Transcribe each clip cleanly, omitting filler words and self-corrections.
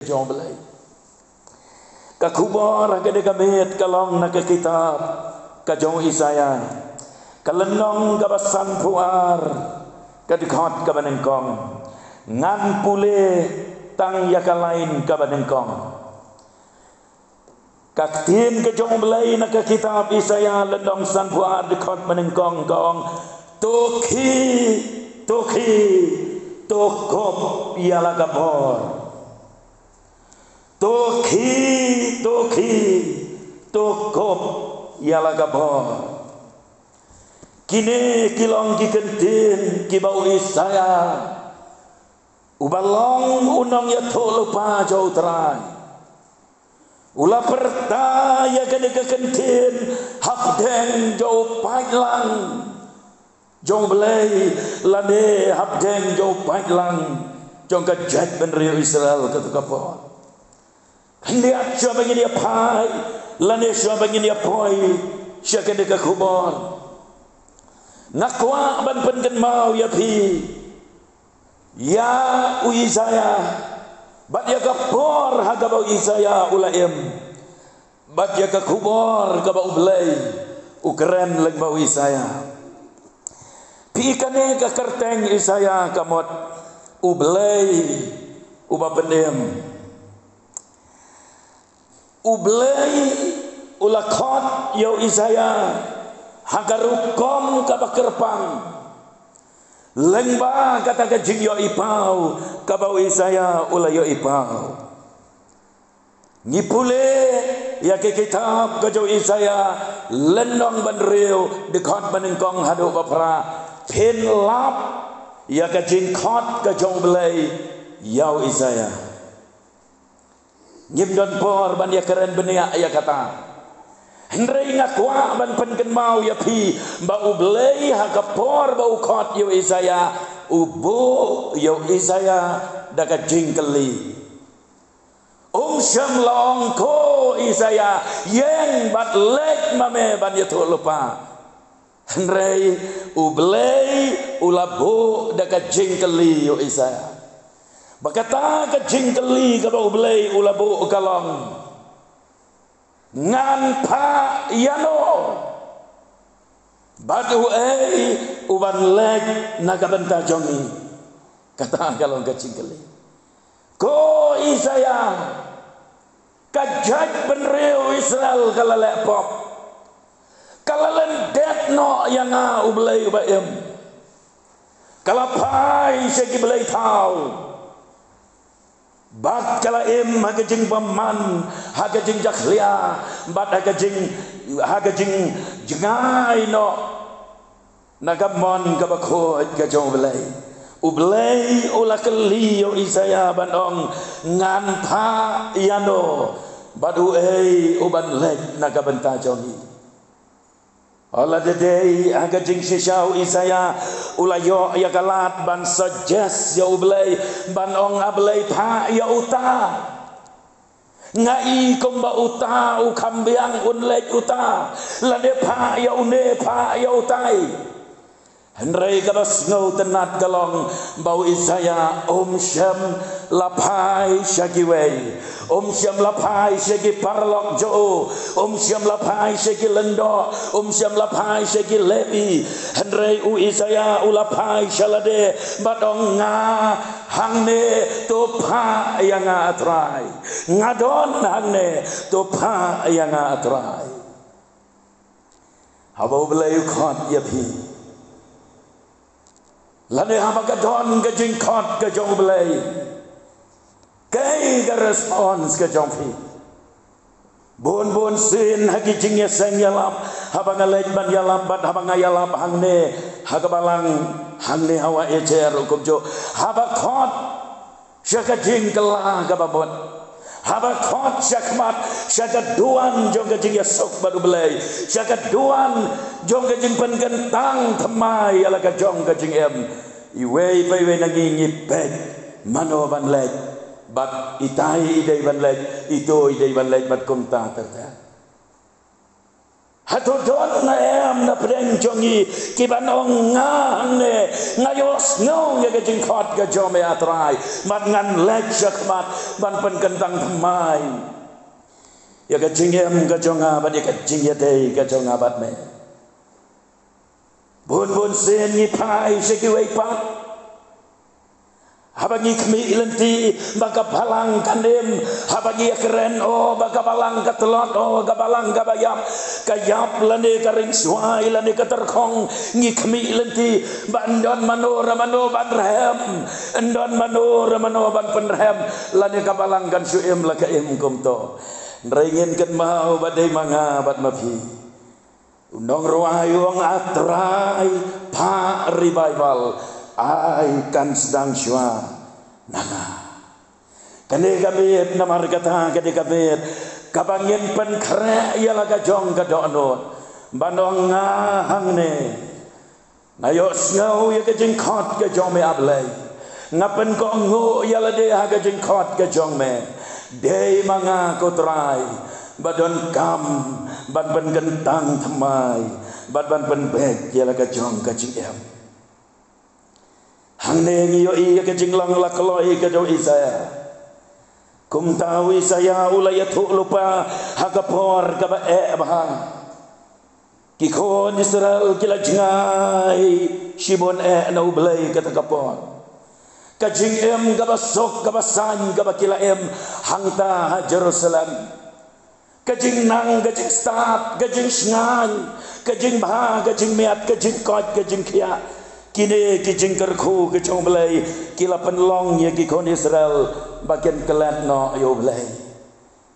jong belai ka kubor ka de kamet kalong na ka kitab ka jong Isaya ka lenong ka basan puar ka dikot ka banengkong ngan pule tang yakalain ka banengkong ka tin ka jong belai na ka kitab Isaya lenong san puar dikot banengkong kong toki tokop ialah gabor toki tokop ialah gabor kini kilong kikentin kibau Isaya ubalong unong ya to lupa jauh terai ula pertaya kene kekentin hak deng jauh pailang jong belai lade hap jeng jauh pailang jong ka jat ben rio Israel ka tukapor hendak siapa dia pai lade siapa dia poi siapa dia kubor nakwa ban pengen mau ya pi ya Isaya bat ya kapor haga bau Isaya ulaim bat ya kubor ka bau belai ukeren leg bau Isaya pikane ka kerteng Isaya kamot ublei uba pendem ublei ulakot yo Isaya hagarukom ka bakerpang lengba kata ka jing yo ipau ka bau Isaya ula yo ipau ngipule ya ke kitab ka jo Isaya lenong banreu dekot banengkong hadu bapra pen lap ya ka jingkot ka jong belai yau Isaya nyimdon por ban ya keren benia ya kata hendrei ngakwa ban penken mau ya pi ba ublei ha ka por ba ukot yo Isaya ubo yo Isaya da ka jingkeli syam long ko Isaya yang bat lek mame ban ya to lupa Henry ublei ulabu daka jingkeli yo Isaya bakata ka jingkeli ka ublei ulabu kalong ngan pa yano badu uban leg naga benta jongi kata kalong ka jingkeli ko Isaya kajat benreu Israel kalalek pop kalalan det no yang ublei ubaim kalapai segi belai tau bat kalaim hagajing paman hagajing jaklia bat hagajing jengai no nagamon kabako gajong belai ublei ulakeli yo Isaya bandong ngan pa iano badu uban lek nagabenta jongi Allah dedei aga jing shisau Isaya ulayo ya galat ban suggest ya ublei ban ong ablei pa ya uta ngai komba uta u kambiang unlek uta lade pa ya une pa ya utai Henry kabas ngau tenat galong bau Isaya syam lapai syagiwei syam lapai syagi parlok jo syam lapai syagi lendo syam lapai syagi lebi Henry u Isaya ulapai syalade badong nga hangne topa yang atrai ngadon hangne topa yang atrai habau belayu khot yapi lade haba gadon ke jingkot ke jong belai kai ke respons ke jong fi bon sin hagi jingnya seng yalap haba ngalej ban yalap bat haba ngayalap hangne hagabalang hangne hawa ecer ukum jo haba khot syaka jing kelah gababon haba khot syakmat syaka duan jong ke jingnya sok baru belai syaka duan jong ke jing penkentang temai ala ke jong ke jing iwei paiwe nangi ngipet mano ban lek bat itai idai ban lek ito idai ban lek bat kumta terta hatodon na em na preng jongi kiban ong ngang ne ngayos ngau ya gajing khot ga jome atrai mat ngan lek jakmat ban pen kentang thamai ya gajing em ga jonga ba ya gajing ya dei ga jonga bat me bun sen ni pai seki wei pat habagi kami lenti baka balang kandem habagi keren baka balang katelot gabalang gabayap kayap lane karing suai lane katerkong ngi kami lenti bandon manora mano banrem endon manora mano ban penrem lane kabalang kan suem la kaem kumto ringin ken mau badai manga bat mapi undong ruayong atrai pa revival ai kan sedang syua nanga kane kabet namar kata kane kabet kabangin pen kre ialah kajong kadonot bandong ngahang ne nayo ngau ya kajing khot kajong me ablai ngapen ko ngo ialah de ha kajing khot kajong me dei manga kotrai badon kam ban pen kentang thamai ban pen bek ialah kajong kajing em hang ne ngiyo iya kajing lang la kaloi ka do Isaya kum tahu Isaya ulaya tu lupa hakapor ka ba bah ki kon Israel kila jingai shibon na ublay ka takapon kajing em ka basok ka basan ka kila em hangta Jerusalem kajing nang kajing start kajing sngan kajing bah kajing miat kajing kot kajing kia kini kijing kerku kecong belai kila penlong ya kikon Israel bagian kelat no yo belai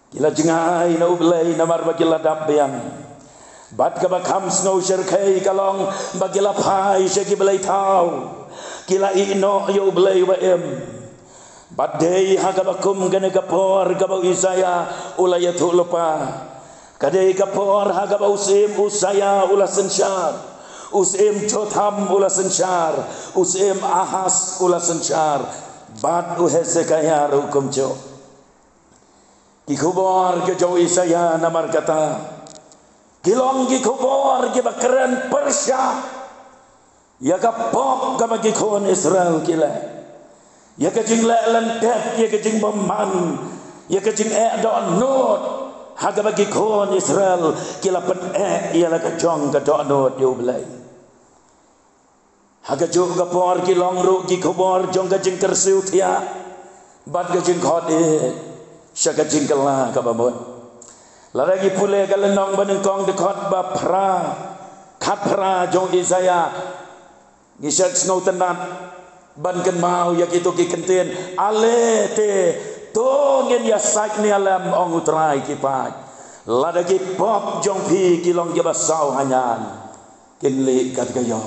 kila jengai no belai namar bagila dabyan bat ka bakam snow sherkai kalong bagila pai sheki belai tau kila ino yo belai wa em bat dei hagabakum gane kapor gabau Isaya ulayatu lupa kadei kapor hagabau sim Usaya ulasan syar Usim Jotham ula sencar, Usim Ahas ula sencar, bat Hezekiah hukum jo. Kikubor ke jo Isaya namar kata, kilong kikubor ke bakeren Persia, ya kapok ke bakikon Israel kila, ya kejing lentet, ya kejing beman, ya kejing do not. Haga bakikon Israel kila pen ialah kejong do not yo belai. Haga jog kapor ki long ru ki khobor jong ka jing kersiu thia bat ka jing khot shaka jing kala ka babon la lagi pule ka lenong baneng kong de khot ba phra khat phra jong Isaya ni shak snow tenat ban kan mau ya kitu ki kentien ale te to ngen ya sak ni alam ong utrai ki pa la lagi pop jong pi ki long ya basau hanyan kin le kat ka yo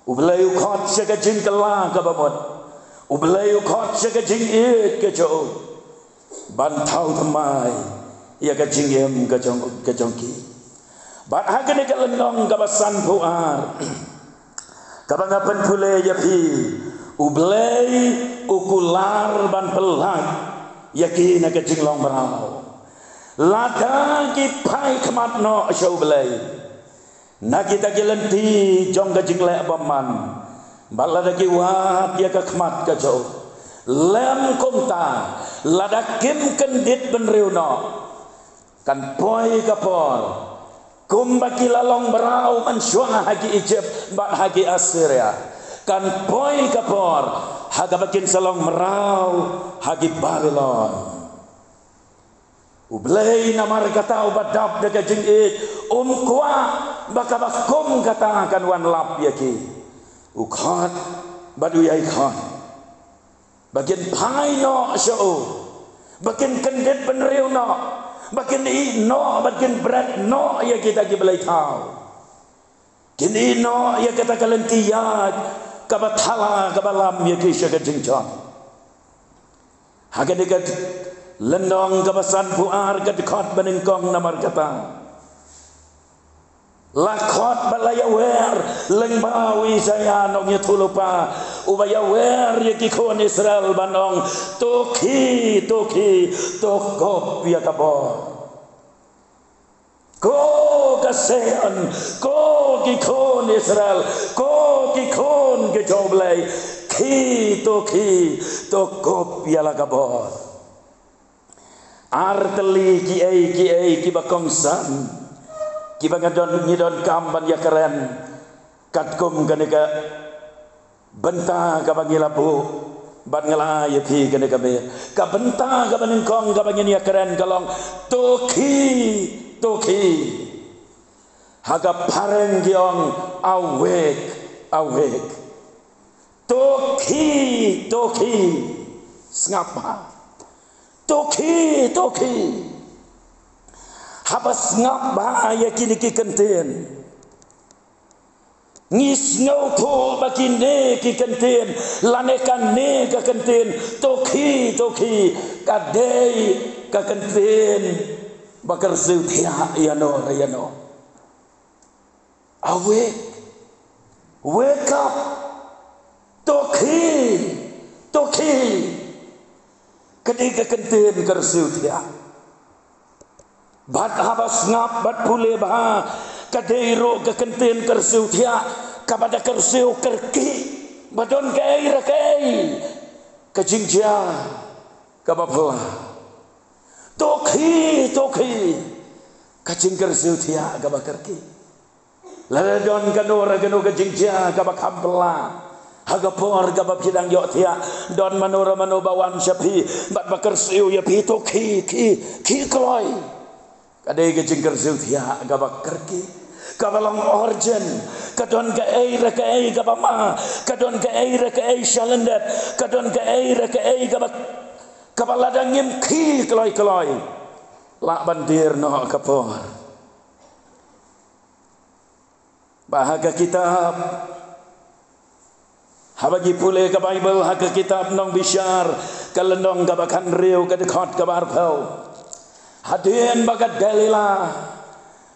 Ublay ukot siya kajing kala kabamot. Ublay ukot siya kajing it kajo. Bantaw tamay. Iya kajing yem kajong ki. Bat hagan ikalanong kabasan puar. Kabangapan pule yapi. Ublay ukular ban pelag. Yaki na kajing long baraw. Lada ki pai kamat no siya ublay. Nakita kilenti jong kajing le baman balada ki wat ya kakmat kajo lem kumta lada kim kendit benriuno kan poi kapor kum bakila long berau mansyua hagi Egypt bat hagi Assyria kan poi kapor haga bakin salong merau hagi Babylon ublay namar kata ubadap de kajing it kwa baka bakum kata akan wan lap yaki ukhat badu yai khan bagian pai no show bagian kendit benriu no bagian i no bagian bread no ya kita giblai tau kini no ya kita kalentiyat kabathala kabalam yaki syakajing chon haga dekat lendong kabasan puar kadikot benengkong namar kata lakot balaya wer lengbawi saya nong yatulupa ubaya wer yakikon Israel banong toki tokop ya kabor Ko kasean, ko gikon Israel, ko gikon gejoblay, ki to kop yala kabor. Arteli ki bakongsan, ki bangadon ngidon kamban ya keren, katkum kaneka benta kabangilapu, bat ngelaya pi kaneka be, kabenta kabanengkong kabangin ya keren kalong toki haga pareng giong awek toki ngapa toki habas ngapa ya kini ki kenten ngis ngau to bakine ki kenten lanekan ne ka kenten toki kadei ka kenten bakar zeutia yano wake up toki kadei ka kenten kar zeutia bat habas ngap bat pule bah kadei ro ka kenten kar zeutia kabada kar zeu kerki badon kai rakai kajingja kabapla toki kacing kersutia kabakarki laladon kanora kanu kacingja kabakampla hagapor kabapidang yotia don manora manobawan syapi bat bakersiu ya pi toki ki kloy kadai kacing kersutia kabakarki kabalong origin kadon ka ai kabama kadon ka ai shalendat kadon ka ai kabaladang ngim ki keloi lak bandir no kapor bahaga kitab habagi pule ka Bible haga kitab nong bisyar kalendong kabakan riu kadekot kabar pau hadien bagat dalila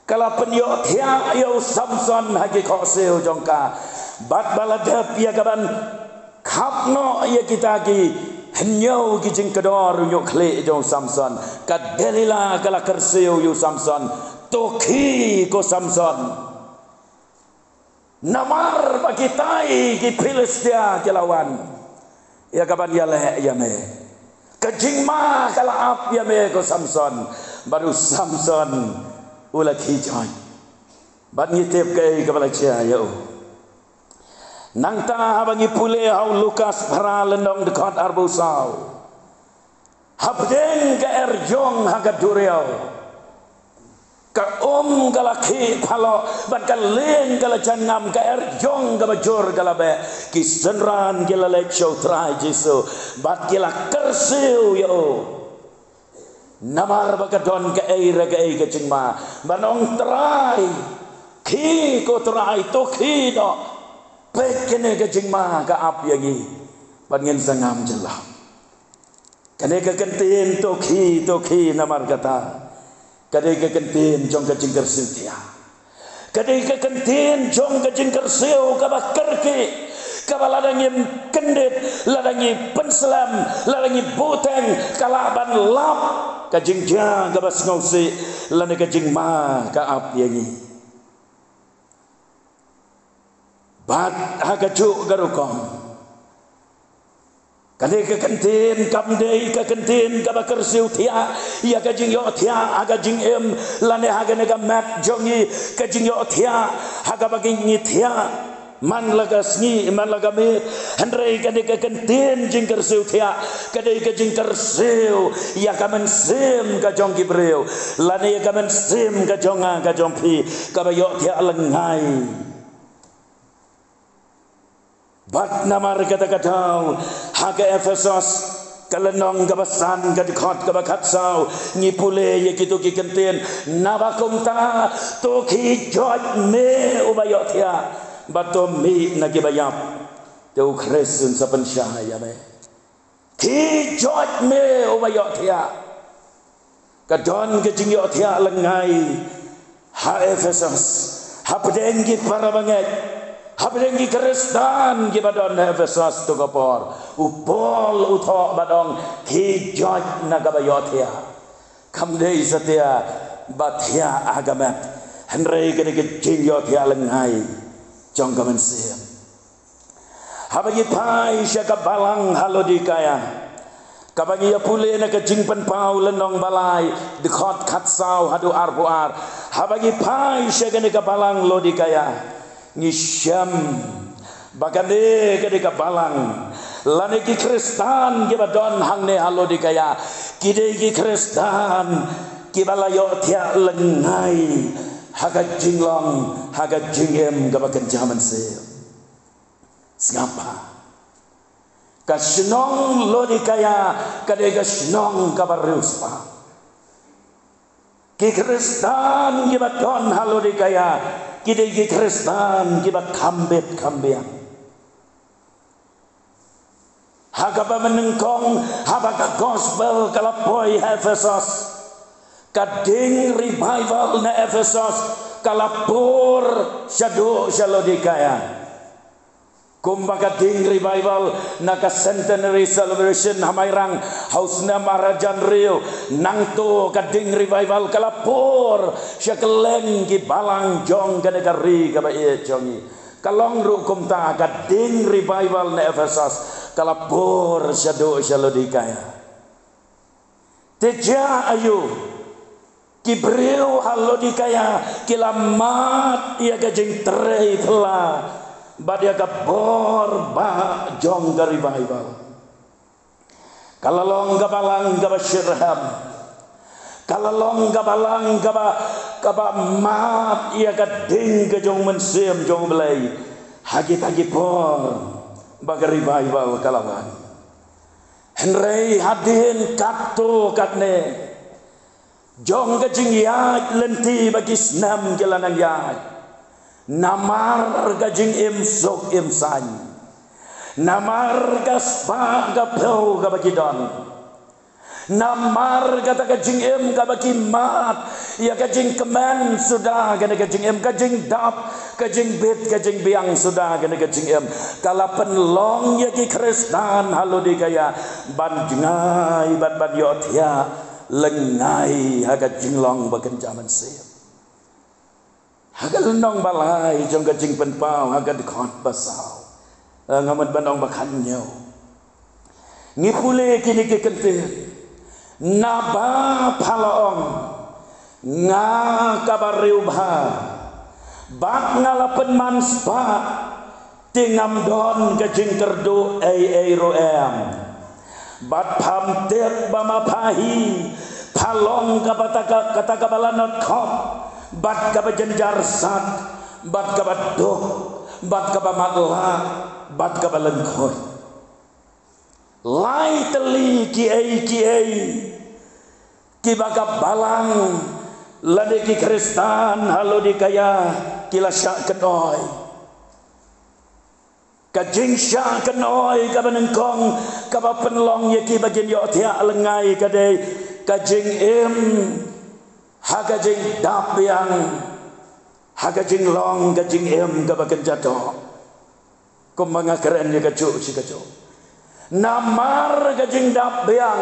kala penyo thia yo Samson hagi khoseu jongka bat baladap ya kaban khapno ya kitagi Henyau kijing kedor nyok kle jong Samson kadelila kala kerseu yu Samson toki ko Samson namar bagi tai ki Filistia kelawan ya kapan ya leh ya me kejing ma kala ap ya me ko Samson baru Samson ulah kijoy bat ngitip ke kepala cia yo nang ta habangi pule hau Lukas para lendong dekat arbusau habden ke erjong haga duriau ka galaki palo bat ka len gala jangam ka erjong ga bajur gala be ki senran gala lek show try jisu bat gila kersiu yo namar bagadon ke air ke cingma banong try ki ko try to ki do pekene ke jingma ka ap yagi bangin sangam jelah kane ke kentin toki namar kata kade ke kentin jong ke jingker setia kade ke kentin jong ke jingker seu ka bakerki ka baladangin kendit ladangi penselam ladangi buteng kalaban lap ka jingja ka bas ngausi lane ke jingma ka ap yagi bat hagajuk garukom kade ke kentin kamdei ke kentin ka bakersiu thia ya ka jing yo thia aga jing em lane haga nega mat jongi ka jing yo thia haga bagi ngi thia man laga sngi man laga me handrei kade ke kentin jing kersiu thia kade ke jing kersiu ya ka men sim ka jong ki breu lane ya ka men sim ka jonga ka jong phi ka ba yo thia lengai bat namar kata-kata haga Efesos kalenong gabasan kadikot kabakatsau ngipule ye kitu ki kenten nabakum ta to ki jot me ubayotia batom mi nagibayap te ukresun saben syahaya me ki jot me ubayotia kadon ke jingyotia lengai ha Efesos ha pedenggi para banget habrengi Kristan gibadon Efesos tu kapor upol uthok badong kijot nagabayotia kamdei setia batia agamat henry kene ke jingyot ya lengai jong kamen siam habagi pai syaka balang halo dikaya kabagi ya pule na ke jingpan pau lenong balai dekhot khat sau hadu arbuar habagi pai syaka ne ke balang lo dikaya ngisyam bagane ke de ke balang lane ki kristan ki badon hangne halo dikaya kide ki kristan ki balayo tia lengai haga jinglong haga jingem gabakan jaman se siapa kasnong lo dikaya kade kasnong kabaruspa ki kristan ki badon halo dikaya kide ki kristan ki bad kambet kambiang hagaba menengkong habaka gospel kalapoi Efesos kading revival na Efesos kalapur syadu Salodikaya kumbaga ding revival na ka centenary celebration hamairang hausna Marajan Rio nangto kading revival kalapur syakeleng ki balang jong kadegari ka bae jongi kalong rukum ta kading revival na Efesos kalapur syadu Salodikaya teja ayu kibriu halodikaya kilamat ia gajeng terei pela badia kapor ba jong dari revival kalalong gabalang gabashirham kalalong gabalang gaba mat ia gading gajong mensiem jong belai hagi por baga revival kalawan henrei hadin katto katne jong gajing yaj lenti bagi senam jalanang yaj namar gajing imsok imsan namar gaspa gapau gabagi don namar kata gajing im gabagi mat ya gajing keman sudah gana gajing im gajing dap gajing bit gajing biang sudah gana gajing im kalapan long ya ki kristan halo dikaya ban jengai ban yot ya lengai haga jinglong bagan jaman siap haga lenong balai jong gajing penpau haga dekhot basau ngamat bandong bakanyo ngipule kini ke kentir naba palaong nga kabariubha bat ngalapen manspa tingam don gajing terdo ai roem bat pamtet bama pahi palong kapataka kata kabalanot khop bat kabajenjar sat bat kabado bat kabamatla bat kabalan khoi lai teli kiai ki baka balang lade ki kristan halo dikaya kila syak kenoi kajing syak kenoi kabanengkong kabapenlong yaki bagian yotia lengai kadai kajing im hagajing dap yang hagajing long kajing im kabakan jatuh kumanga keren ya kacu si kacu namar kajing dap yang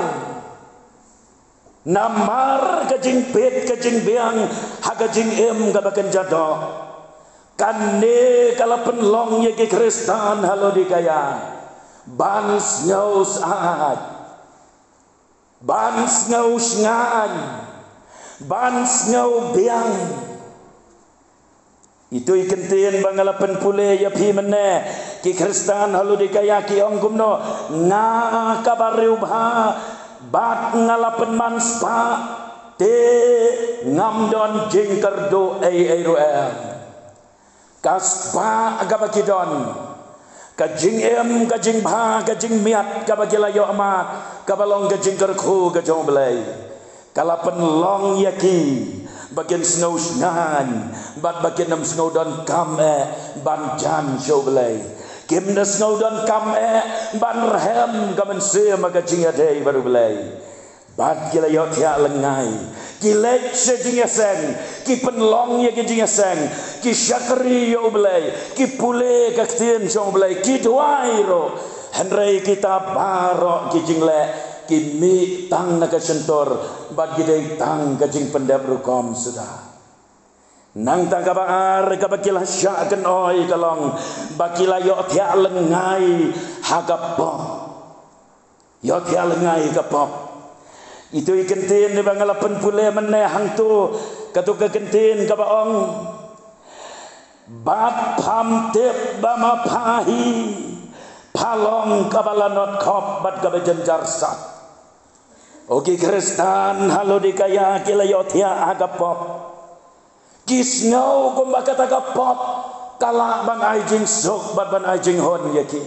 namar kajing pet kajing biang hagajing im kabakan jatuh kane kalapen long ye ke kristan halo dikaya bans ngaus ahad bans ngaus ngan bans ngau biang itu ikentin bangalapen pule ya pi mene ki kristan halo dikaya ki ongkumno nga kabariubha bat ngalapen manspa te ngamdon jingkerdo ai roem kaspa agabakidon kajing em kajing bha kajing miat kabagilayo amat kabalong kajing kerku kajong belai kalapen long yaki bagian snow ngan bat bagian nam snow don kam ban jan show belai kim na snow don kam ban rehem kamen se magajing ade baru belai bat gilayo tia lengai kilek sejing eseng ki penlong ya kijing eseng ki syakri yo belai ki pule kaktien jong belai ki duairo henrei kita barok kijing le kimi tang naga sentor bat gideng tang kajing pendap rukom sudah nang tang kabar kabakilah syakan oi kalong bakilah yo tia lengai hagapop yo tia lengai kapop itu ikentin di bangalapan pule meneh hang tu katu kekentin kabaong bat pam tip bama pahi palong kabalanot kop bat kabajan jarsat oke Kristan halo dikaya kila yotia agapop kisngau kumbakat agapop kala bang ajing sok bat ban ajing hon yaki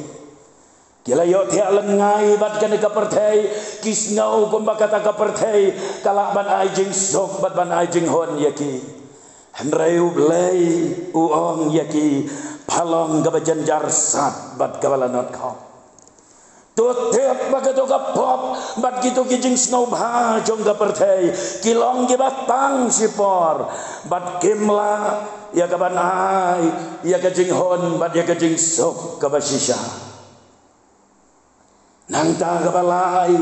kila yotia lengai bat kan kapertei kisngau kumbakat agapertei kala ban ajing sok bat ban ajing hon yaki Henreu belai uong yaki palong kabajan jarsat bat kabalanot kau tutip bagato kapop bat gitu kijing snow bajong kapertei kilong kibatang sipor bat kimla ya kabanai ya kajing hon bat ya kajing sok kabasisya nang ta kabalai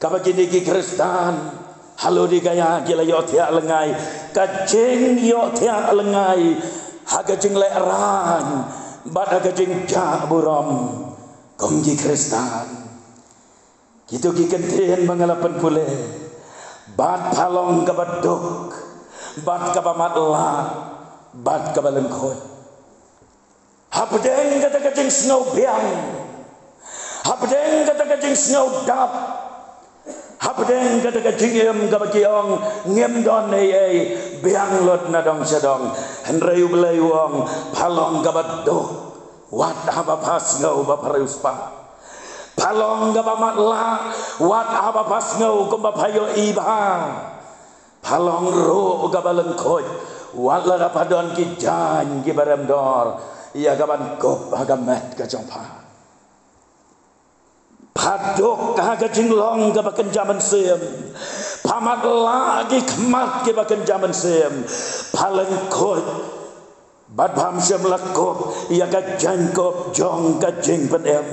kabagini ki Kristan halo dikaya gila yotia lengai kacing yotia lengai hagajing leran bat hagajing jaburom konggi Kristan gitu kikentin mengalapan pule bat palong kabaduk bat kabamatla bat kabalengkot hapdeng kata kacing snow biang hapdeng kata kacing snow dap hapdeng kata kacingem kabakiong ngem don ei biang lot nadong sedong henreu belai wong palong kabaduk wat habapas ngau bapareus pa palong gabamatla wat habapas ngau kumbapayo iba palong ro gabalengkot wat la padon ki jan ki baremdor ia gaban kop hagamet kajongpa padok kagajing long gabaken jaman sem pamat lagi kemat gabaken jaman sem palengkot bat pham syam lakop ia ka jankop jong ka jing penem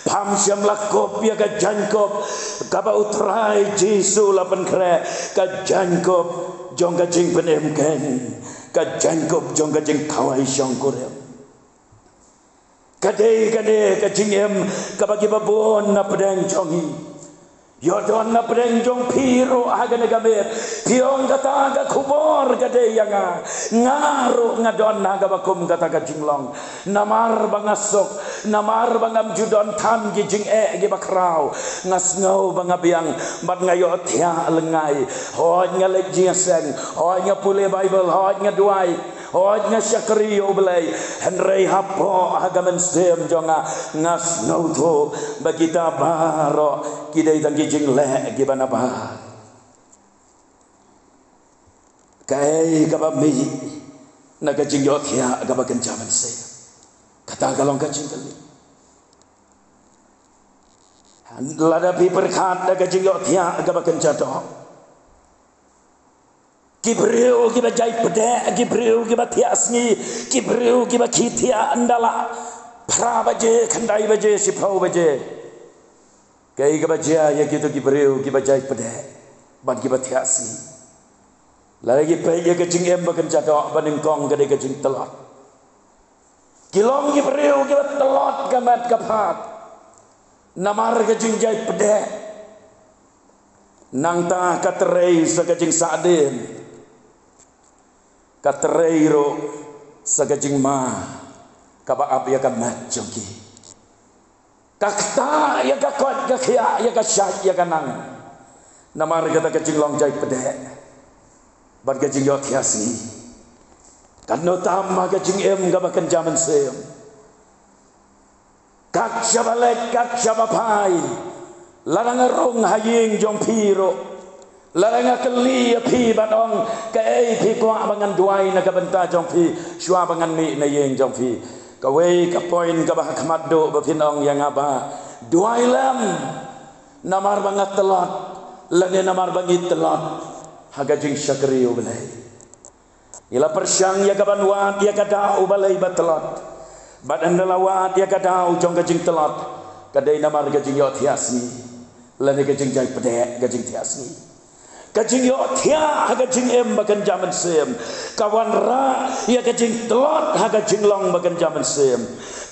pham syam lakop ia ka jankop ka ba utrai Jesu lapan kre ka jankop jong ka jing penem ken ka jankop jong ka jing kawai syong kurem kadai ka jing em ka bagi babon na pedang jongi yodon na pedang jong piro aga negamet piong kata aga kubor kadai yang ngaru ngadon naga bakum kata ka jinglong namar bangasok namar bangam judon tan gi jing gi bakrau ngas ngau bangabiang bat ngayo tia lengai ho ngalek jiaseng ho ngapule bible ho ngaduai ho ngasyakriyo belai henrei hapo agamen sem jonga ngas ngau to bagita baro kidai tang kijing le gimana ba kai kabami naga jing yotia agaba kencaman saya kata galong kacing kali lada pi berkat naga jing yotia agaba kencato kibreu kiba jai pede kibreu kiba tiasni kibreu kiba kitia andala pra baje khandai baje sipau baje kai kebaja ya gitu kibreu kibajai pede ban kibatiasi lagi pe ya kecing em bakan jadok baningkong gede kecing telot kilong kibreu kibat telot gamat kapat namar kecing jai pede nang ta katerei sakajing sadin katerei ro sakajing ma kaba ap ya kamat jongki kakta ya kakot kakia ya kasyat ya kanang namar kata kecing long jai pede bar kecing yot hiasi kano tama kecing em gabakan jaman sem kak syabalek kak syabapai larang rong haying jong piro larang keli pi batong kai pi kwa bangan duai na kabenta jong pi shwa bangan mi na yeng jong pi kawai ka poin ka bah kamado bapinong yang aba duai lam namar bangat telot lane namar bangit telot hagajing syakriu belai ila persyang ya kaban wat ya kada ubalai batelot badan dalawat ya kada ujong gajing telot kadai namar gajing yot hiasni lani ka jing jai pedek ka jing tiasni kajing yo thia ha kajing em bakan jaman sem kawan ra ya kajing telot ha kajing long bakan jaman sem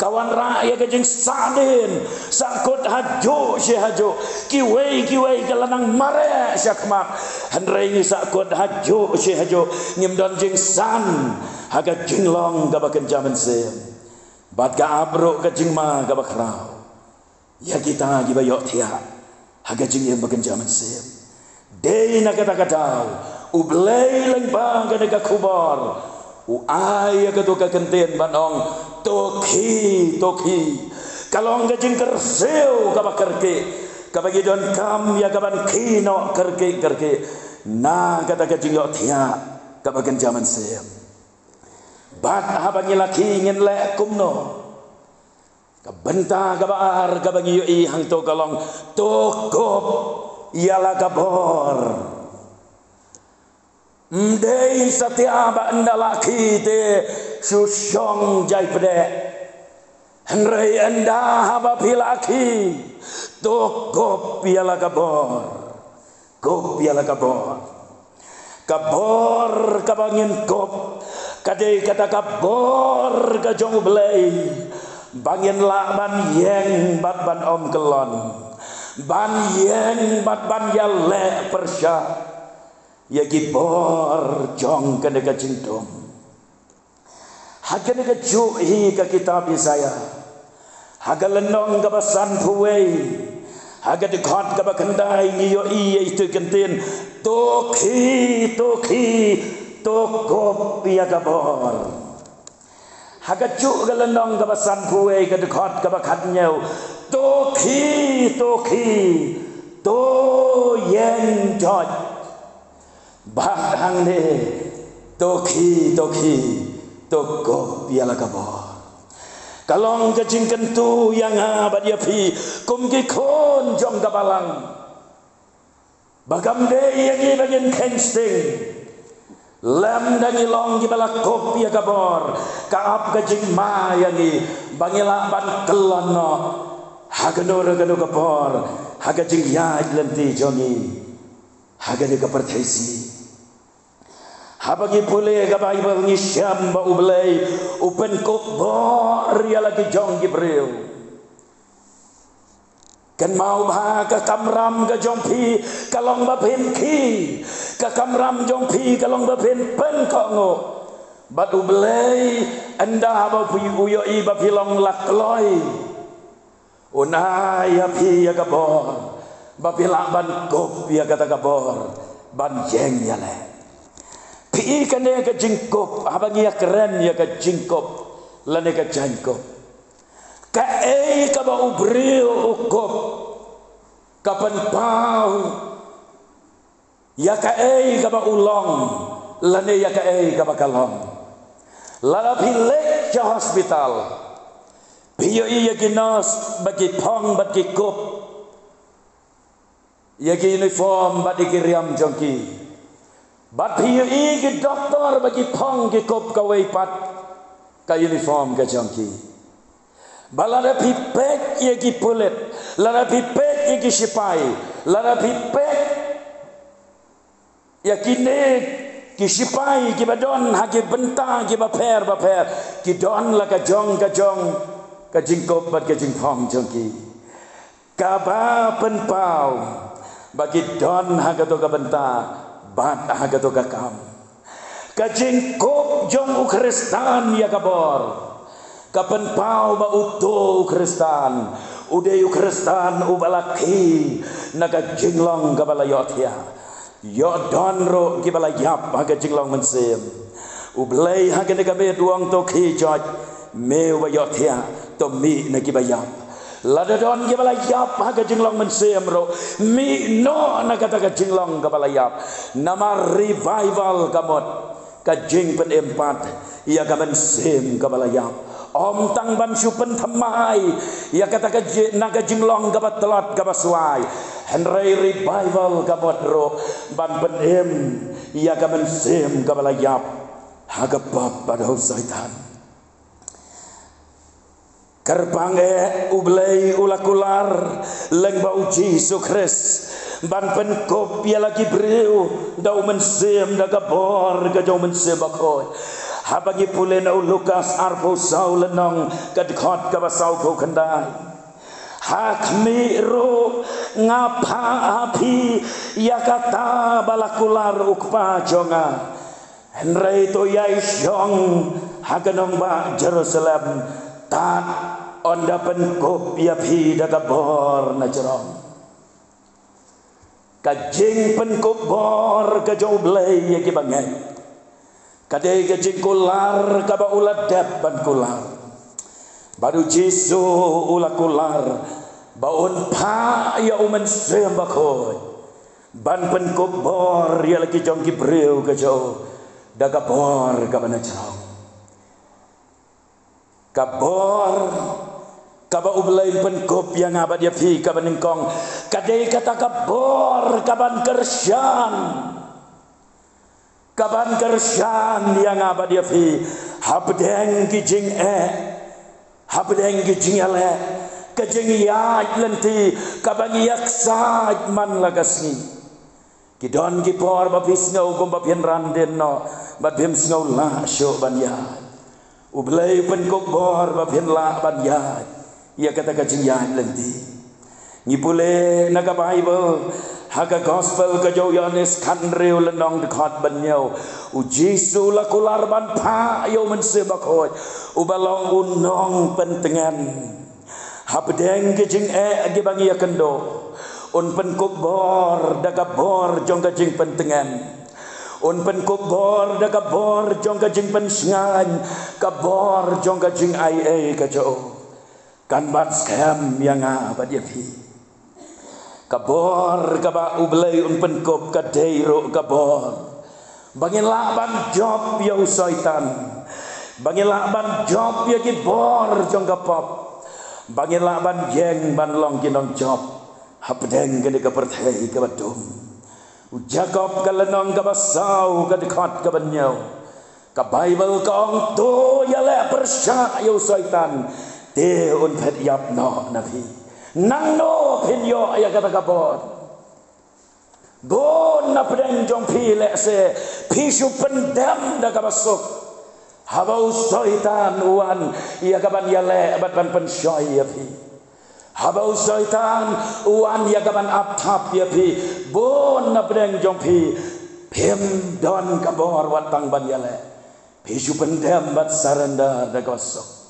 kawan ra ya kajing sadin sakut hajo she hajo kiwei kalanang mare syakmak handrei ni sakut hajo she hajo ngim don jing san ha kajing long ka bakan jaman sem bat ka abro kajing ma ka bakrau ya kita giba yo thia ha kajing em bakan jaman sem Dei na kata-kata, ublay lang ba ka nagkakubar, uay ka to kakenten banong, toki, kalong ka jing kersew ka bakarke, kabagi don kam ya kaban kino karke, na kata ka jing yo tiya, kabagan jaman siyam. Bat habang ilaki ngin le kumno, kabenta kabaar kabang iyo ihang to kalong, tokop, ialah kabor mdei setiap anda laki te susyong jai pede henrei anda haba pilaki tokop ialah kabor kabangin kop kadai kata kabor kajong belai bangin laban yeng bat ban om kelon ban yen ban ya le persya ya gibor jong kene ka cintum hakene ka juhi ka kitab Yesaya hagalenong ka basan puwei haga dikhat ka bakandai niyo iye itu kentin toki tokop ya gabor haga ju galenong ka basan puwei ka dikhat ka bakhatnyau Toki to yen jod bahang ne toki toko biala kabor kalong kajing kentu yang abad ya pi kum ki kon jong kabalang bagam de yang bagian kensting lam dangi long ki balak kop ya kabor kaap kajing ma yang bangila ban kelono haganor kapor hagajing yaj lenti jongi hagani kapertesi habagi pule gabai bangi syam ba ublay upen kopor ya lagi jong gibril kan mau ba ka kamram ga jongpi kalong ba penki ka kamram jongpi kalong ba pen kongo bat ublay anda ba uyo i ba pilong lakloi Unai api ya kabor, bapilak ban kop ya kata kabor, ban jeng ya le. Pi kene ke jingkop, abang ya keren ya ke jingkop, lane ke jingkop. Ka ka ba ubril ukop, kapan pau, ya ka ba ulong, lane ya ka ba kalong. Lala pilek ke hospital. Piyo iya ginos bagi pong bagi kop iya uniform bagi kiriam jongki bat piyo iya doktor bagi pong gi kop kawai pat ka uniform ka jongki balada pipek iya gi pulet lada pipek iya gi sipai lada pipek iya kine ki sipai ki badon hagi bentang ki baper ki don la ka jong kajing kop bat kajing pong jongki kaba penpau bagi don haga to kabenta bat haga to kakam kajing kop jong ukristan ya kabor kapen pau ba uto ukristan ude ukristan ubalaki naga jinglong kabala yotia yo don ro kibala yap haga jinglong mensem ublay haga negabe duang to ki joj mewa yotia tomi nagi bayap lada don ge balayap haga jinglong mensem ro mi no nagata ga jinglong ga balayap nama revival gamot ka jing pen empat ia ga mensem ga balayap om tang ban supen thamai ia kata ga naga jinglong ga batlat ga baswai henry revival gamot ro ban pen em ia ga mensem ga balayap haga bab pada syaitan kerpange ublay ulakular leng bau Jesu Kris ban pen kop ya lagi breu dau mensem daga bor ga jau mensem bakoy habagi pule na Lukas arpo sau lenong kadkhot ka basau ko kandai hak miro ngapa api ya kata balakular ukpa jonga henrei to yai syong haganong ba Jerusalem tat onda pen kop ya pi daga bor na jerong kajing pen kop bor ka jau blay ya ki bangai kadai kajing kular ka ba uladap ban kular baru Jesu ulakular baun pa ya umen sem bakoy ban pen kop bor ya lagi jong ki breu ka jau daga bor ka bana jerong kabor kaba ublay pen kop yang abad ya pi kaban engkong kadai kata kabor kaban kersan yang abad ya pi habdeng kijing habdeng kijing ale kajing yaj lenti kaban yaksa man lagasni kidon kipor babis ngau gom babien randen no babim ngau la syo ban ya ublay pen kop bor babien la ban ya ia kata kajing yaj lenti ngipule naga Bible haga gospel ka jo Yohanes kanreu lenong dekat banyau u Jesu lakular ban pa yo mense bakoy u balong unong pentengan habdeng kajing agi bangi yakendo un pen kop bor daga bor jong kajing pentengan un pen kop bor daga bor jong kajing pensngan kabor jong kajing ai ka jo kan ban scam yang abad ya pi kabor kaba ublay un pen kop kadai ro kabor bangin laban job ya usaitan bangin laban job ya ki bor jong kapop bangin laban jeng ban long kinong job habdeng gede ka perthai ka badum Jacob ka lenong ka basau ka dekat ka banyau ka Bible ka ong to ya le persya ya usaitan te un phet yap no nabi nang no phin yo ya kata kabor bon na pedeng jong pi le se pi su pendam da ka basuk habau syaitan wan ya kaban ya le abat ban pen syai ya pi habau syaitan wan ya kaban apap ya pi bon na pedeng jong pi pim don kabor watang ban ya le pi su pendam bat saranda da ka basuk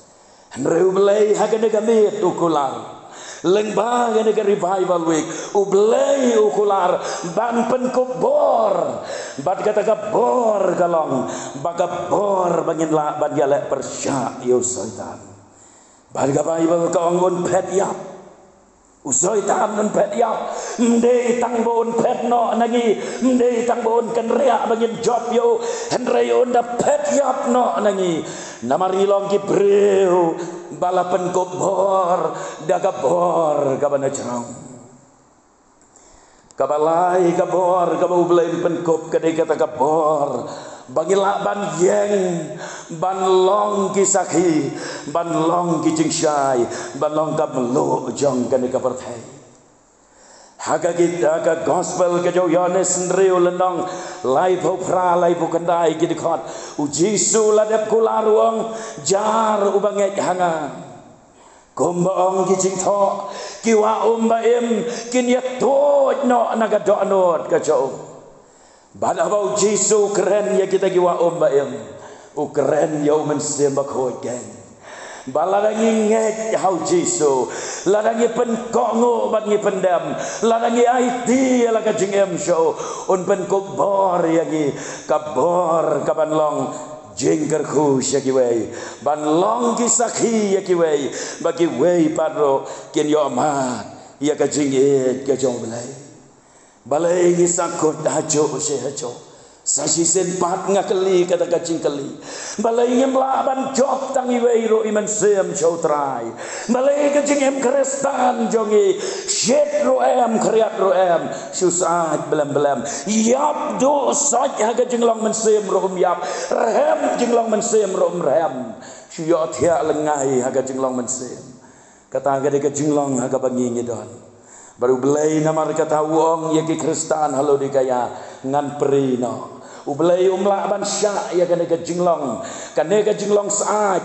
Henry ublay hagane gamit ukular lengba gane ke revival week ublay ukular ban pen kop bor bat kata ka bor kalong baga bor bangin la ban yale persya yo syaitan barga Bible ka ongon pet yap usaitan non pet yap mde tang bon pet no nangi mde tang bon kan rea bangin job yo Henry onda pet yap no nangi namari long ki breu balapan kop bor daga bor kabana jerong kabalai kabor kabau blay pen kop kadai kata kabor bangila ban yeng ban long ki sakhi ban long ki jingshai ban long ka melo jong kadai ka perthai haga kita ka gospel ka jo Yohanes nreu lenong lai pho pra lai pho kandai ki dekat u Jesu ladap kularuang jar ubanget hanga kombaong ki jingtho ki wa baim kin ya to no naga do anot ka jo bada bau Jesu keren ya kita ki wa baim u keren ya mensem bakhoi gen baladangi ngek hau Jesu ladangi pen kongo bangi pendam ladangi IT la ka jingem show un pen kop bor yagi kabor kaban long jengker khus yagi wei ban long ki sakhi yagi wei bagi wei padro ken yo amat ya ka jinget ka jong balai ni sakot hajo se hajo sasi sen pat ngakeli kata kacing keli balai ngem laban job tangi weiro iman sem chautrai balai kacing em krestan jongi shet ro em kriat ro em susah belam yap do saj haga jinglong men sem ro yap rehem jinglong men sem ro rehem syot ya lengai haga jinglong men sem kata gade ke jinglong aga bangi ngidon baru belai namar kata wong ya ki Kristan halo dikaya ngan perino ubelai umla ban syak ya gade ke jinglong kane ke jinglong saat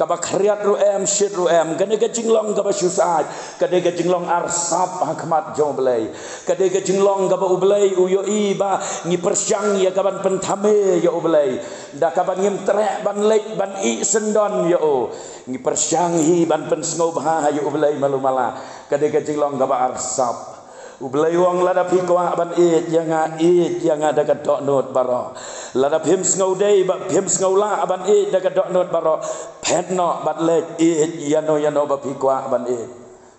kaba khriat ruem shit ruem kane ke jinglong kaba susat kade ke jinglong arsap hakmat jong belai kade ke jinglong kaba ubelai uyo iba ngi persyang ya kaban pentame ya ubelai da kaban ngim trek ban lek ban I sendon ya o ngi persyang hi ban pen sngo bah ya ubelai malumala kade ke jinglong kaba arsap ubelai wong lada pikwa ban it yang ada ka dok not baro lada phim sngo dei ba phim sngo la ban it da ka dok not baro pet no bat lek it yano ba pikwa ban it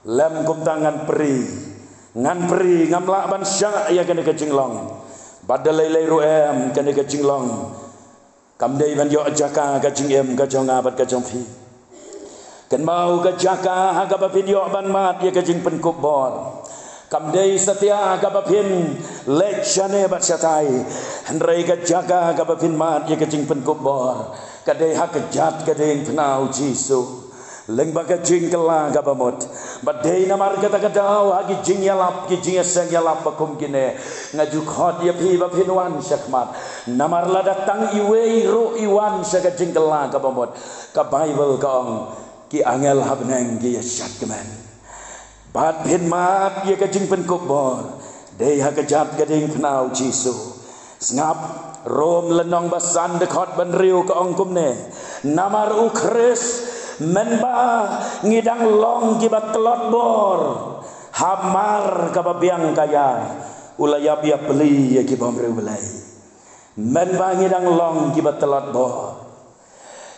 lem kum tangan peri ngan peri ngamla ban syak ya kene ke jinglong badalai lai ruem kene ke jinglong kam dei ban yo jaka ka jingem ka jonga bat ka jongpi kan mau ka jaka ha ka ba video ban mat ya ka jing pen kup bor kam dei setia ka ba pin lek shane bat syatai handrai ka jaka ka ba pin mat ya ka jing pen kup bor ka dei ha ka jat ka dei pnau jisu leng ba ka jing kala ka ba mot ba dei namar ka ta ka dau ha ki jing ya lap ki jing seng ya lap ba kum kine ngaju khot ya phi ba phin wan syakmat namar la datang iwe ro iwan sa ka jing kala ka ba mot ka bible ka ong ki angel habneng ki syat kemen bat phin mat ye ka jing pen kup bor dei ha ka jat ka ding pnau jisu ngap rom lenong basan de khot ban riu ka ong kum ne namar u kris menba ngidang long ki bat telot bor hamar ka babiang kaya ulaya bia beli ye ki bom riu belai menba ngidang long ki bat telot bor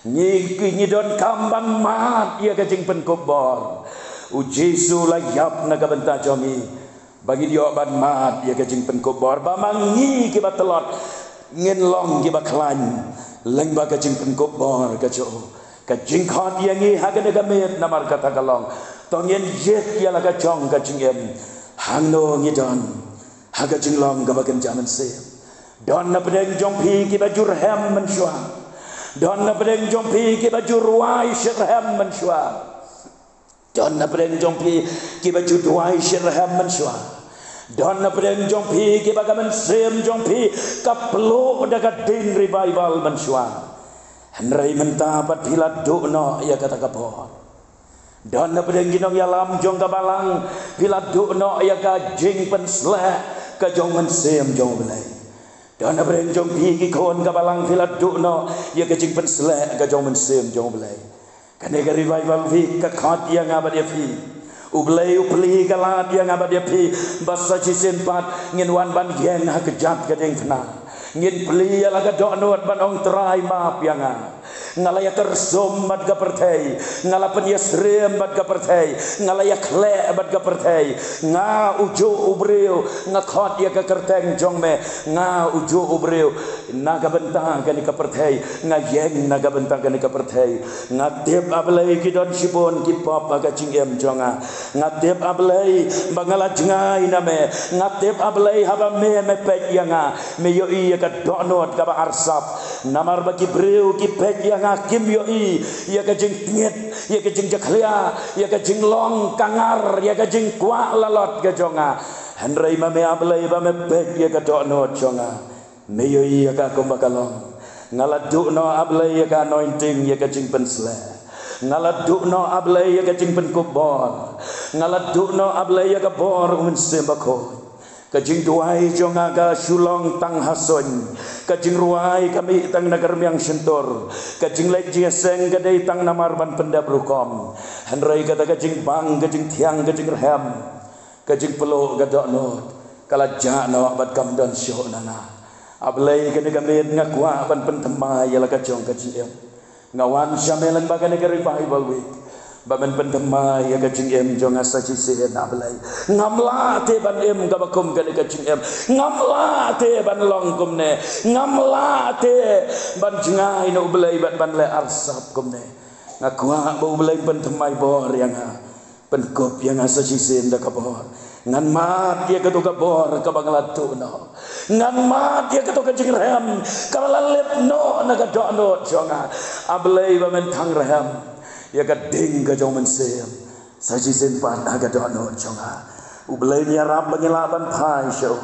nyi don kambang mat ye ka jing pen kup bor u Jesu la yap na ka benta jomi bagi dia ban mat ye ka jing pen kup bor ba mangi ki bat telot ngin long ki ba klan leng ba ka jing pen kup bor ka jo ka jing khot ye ngi ha ka de ka met namar kata kalong tong yen jet ya la ka chong ka jing em hang no ngi don ha ka jing long ka ba kan jaman se don na pedeng jong pi ki ba jur hem men shwa don na pedeng jong pi ki ba jur wai shir hem men shwa don na pedeng jong pi ki ba jur wai shir hem men shwa don na pedeng jong pi ki ba ka men sem jong pi ka plo da ka din revival men shwa Henry mentapat pilat dukno ya kata kapor. Dan na pedeng ginong yalam jong kabalang pilat dukno ya ka jing pensleh ka jong mensem jong belai. Dan na pedeng jong pigi kon kabalang pilat dukno ya ka jing pensleh ka jong mensem jong belai. Kane ka revival vi ka khat yang abad ya fi. Ublay upli kalat yang abad ya fi basa cisin pat ngin wan ban gen ha kejat ka ding kena. Ngin peli ala ka donot ban ong trai maaf yang ngalaya tersum bad ka pertei ngala penyesrem bad ka pertei ngalaya kle bad ka pertei nga ujo ubreu nga khot ya ka kerteng jong me nga ujo ubreu naga bentang ka ni ka pertei nga yeng naga bentang ka ni ka pertei nga tep ablai ki don sibon ki pop ka cingem jonga nga tep ablai bangala jengai na me nga tep ablai haba me pek yanga me yo i ka donot ka ba arsap namar bagi breu ki pek yang hakim yo i ya ka jing nget ya ka jing jaklia ya ka jing long kangar ya ka jing kwa lalot ka jonga handrai ma me ablai ba me pek ya ka donot jonga me yo i ya ka kombakalong ngaladuk no ablai ya ka anointing ya ka jing pensle ngaladuk no ablai ya ka jing penkubor ngaladuk no ablai ya ka bor unsembako kajing duai jonga ga sulong tang hason kajing ruai kami tang nagar miang sentor kajing lek jieseng gadai tang namar ban pendap rukom handrai kata kajing bang kajing tiang kajing reham kajing peluk gadok not kala jano bat kam don syo nana ablai kene kami ngakwa ban pentemai yala kajong kajing ngawan syamelan bagane ke revival week bamen pendemai ya kajing em jonga saci sehen ablai ngamla te ban em gabakum kane kajing em ngamla te ban longkum ne ngamla te ban jengai no belai ban le arsap kum ne ngakwa bo belai pendemai bor yang penkop yang saci sehen da kabor ngan mat dia ketu kabor ka banglatu no ngan mat dia ketu kajing rem kala lep no na gadok no jonga ablai bamen thang rem ya ka ding ka jong mensem Sajisin pan agadono jonga. Ublay niya rap bangilaban pai show.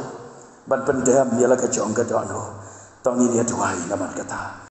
Ban pendam niya laga jong gadono. Tongi niya tuwai naman kata.